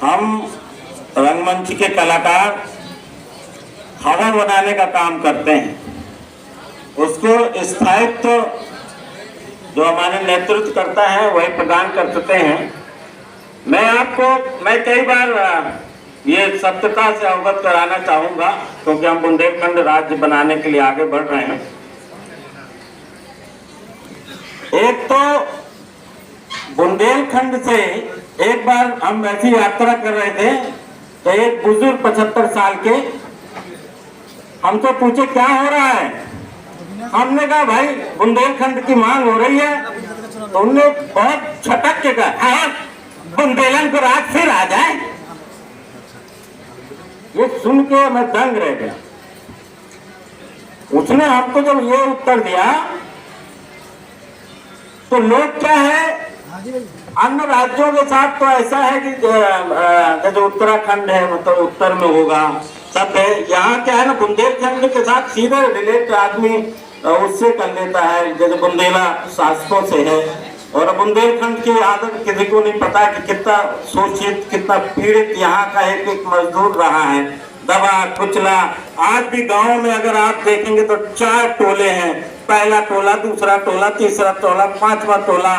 हम रंगमंच के कलाकार हवा बनाने का काम करते हैं, उसको स्थायित्व जो हमारे नेतृत्व करता है वही प्रदान कर सकते हैं। मैं कई बार ये सत्यता से अवगत कराना चाहूंगा, क्योंकि हम बुंदेलखंड राज्य बनाने के लिए आगे बढ़ रहे हैं। एक तो बुंदेलखंड से एक बार हम ऐसी यात्रा कर रहे थे तो एक बुजुर्ग 75 साल के हमसे पूछे क्या हो रहा है। हमने कहा भाई बुंदेलखंड की मांग हो रही है। तो उन्होंने बहुत छटक के कहा बुंदेलन को रात फिर आ जाए। ये सुन के मैं दंग रह गया। उसने हमको जब ये उत्तर दिया तो लोग क्या है, अन्य राज्यों के साथ तो ऐसा है कि जो उत्तराखंड है मतलब उत्तर में होगा सब है। यहाँ क्या है ना, बुंदेलखंड के साथ सीधे रिलेट आदमी उससे कर लेता है, जैसे बुंदेला शासकों से है। और बुंदेलखंड की आदत किसी को नहीं पता कि कितना शोषित कितना पीड़ित यहाँ का एक मजदूर रहा है, दबा कुचला। आज भी गांव में अगर आप देखेंगे तो 4 टोले हैं, पहला टोला, दूसरा टोला, तीसरा टोला, 5वां टोला।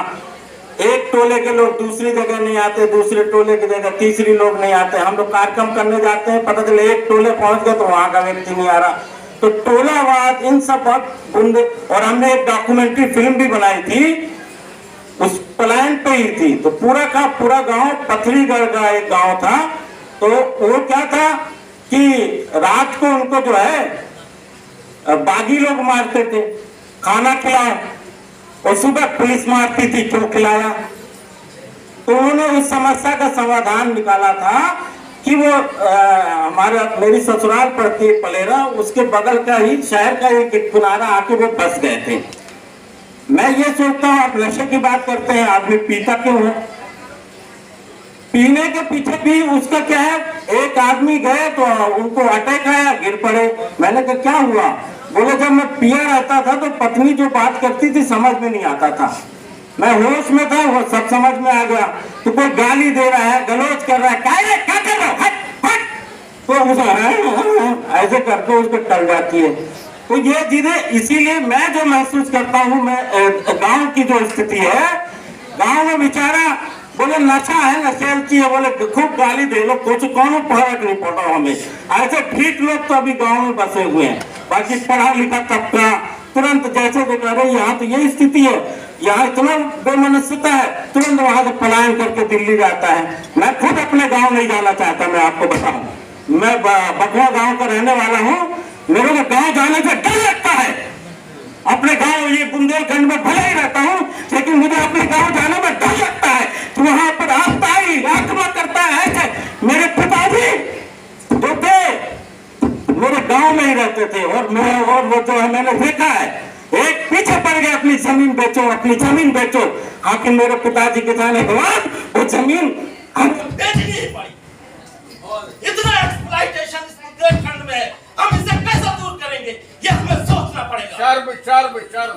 एक टोले के लोग दूसरी जगह नहीं आते, दूसरे टोले की जगह तीसरी लोग नहीं आते। हम लोग कार्यक्रम करने जाते हैं, पता चले एक टोले पहुंच गए तो वहां का व्यक्ति नहीं आ रहा। तो टोलावाद इन सब बुंदे। और हमने एक डॉक्यूमेंट्री फिल्म भी बनाई थी, उस प्लान पे ही थी। तो पूरा का पूरा गांव पथरीगढ़ का एक गांव था। तो वो क्या था कि रात को उनको जो है बागी लोग मारते थे, खाना खिलाओ, और सुबह पुलिस मारती थी, क्यों खिलाया। तो उन्होंने उस समस्या का समाधान निकाला था कि वो मेरी ससुराल पड़ती है पलेरा, उसके बगल का ही शहर का एक किनारा आके वो बस गए थे। मैं ये सोचता हूँ, आप नशे की बात करते हैं, आदमी पीता क्यों है? पीने के पीछे भी उसका क्या है, एक आदमी गए तो उनको अटैक आया, गिर पड़े। मैंने कहा क्या हुआ? बोले जब मैं पिया रहता था तो पत्नी जो बात करती थी समझ में नहीं आता था, मैं होश में था, वो सब समझ में आ गया। तो कोई गाली दे रहा है, गलोच कर रहा है, क्या कर रहा है, तो ऐसे करके उसको टल जाती है। तो ये चीजें, इसीलिए मैं जो महसूस करता हूँ, मैं गांव की जो स्थिति है, गांव में बेचारा बोले नशा है, नशेलची है, बोले खूब गाली दे लो, कुछ कौन फर्क नहीं पड़ रहा हमें। ऐसे ठीक लोग तो अभी गांव में बसे हुए हैं, बाकी पढ़ा लिखा तबका तुरंत जैसे जो कह रहे, यहाँ तो यही स्थिति है। यहाँ इतना बेमनस्यता है, तुरंत वहां से पलायन करके दिल्ली जाता है। मैं खुद अपने गाँव नहीं जाना चाहता, मैं आपको बताऊं। मैं बकवा गाँव का रहने वाला हूँ, मेरे को गाँव जाने से डर लगता है। अपने गाँव ये बुंदेलखंड में भले ही रहता हूँ, लेकिन मुझे अपने गाँव जाने में डर लगता है कि वहां पर आक्रमण करता है। ऐसे मेरे पिताजी जो थे मेरे गांव में ही रहते थे, और वो जो है मैंने देखा है, एक पीछे पड़ गए, अपनी जमीन बेचो, अपनी जमीन बेचो। आखिर मेरे पिताजी के जाने के बाद वो जमीन बेचनी पड़ी। और इतना एक्सप्लॉइटेशन इस बुंदेलखंड में, हम इसे कैसे दूर करेंगे, ये हमें सोचना पड़ेगा। विचार